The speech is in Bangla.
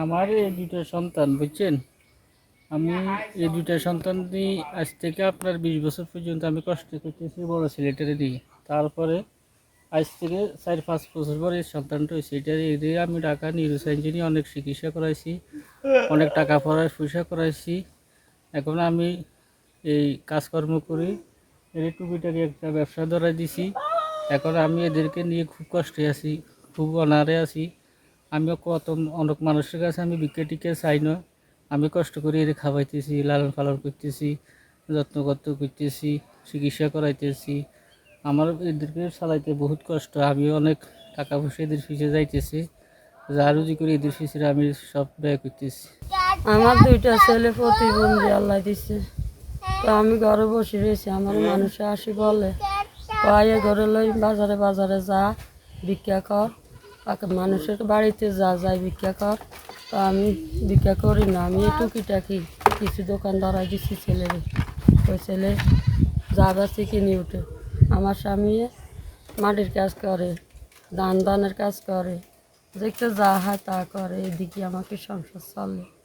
আমার এই দুটো সন্তান বুঝছেন। আমি এই দুটা সন্তান নিয়ে আজ থেকে আপনার 20 বছর পর্যন্ত আমি কষ্ট করতেছি বড় ছেলেটারে দিয়ে। তারপরে আজ থেকে 4-5 বছর পরে এই সন্তানটা হয়েছে, এটা এদের আমি ঢাকা নিউরোসার্জারি অনেক চিকিৎসা করাইছি, অনেক টাকা পয়সা করাইছি। এখন আমি এই কাজকর্ম করি, এর টুকিটাকি একটা ব্যবসা ধরাই দিছি। এখন আমি এদেরকে নিয়ে খুব কষ্টে আছি, খুব অনাহারে আছি। আমিও কত অনেক মানুষের কাছে আমি ভিক্ষা টিক্ষা চাই না, আমি কষ্ট করে এদের খাওয়াইতেছি, লালন পালন করতেছি, যত্ন করতেছি, চিকিৎসা করাইতেছি। আমার এদেরকে চালাইতে বহুত কষ্ট, আমি অনেক টাকা পয়সা এদের পিছিয়ে যাইতেছি, যা রুজি করে এদের পিছিয়ে আমি সব ব্যয় করতেছি। আমার দুইটা ছেলে প্রতিবন্ধী আল্লাহ দিচ্ছে, তো আমি ঘরে বসে রয়েছি। আমার মানুষে আসি বলে কয়ে ঘরে লই বাজারে বাজারে যা ভিক্ষা কর, মানুষের বাড়িতে যা যাই ভিক্ষা কর। তো আমি ভিক্ষা করি না, আমি এই টুকিটাকি কিছু দোকান ধরাই দিচ্ছি ছেলেরে। ওই ছেলে যা বেশি কিনে উঠে। আমার স্বামী মাটির কাজ করে, ধানের কাজ করে, দেখতে যা হয় তা করে, এদিকে আমাকে সংসার চলে।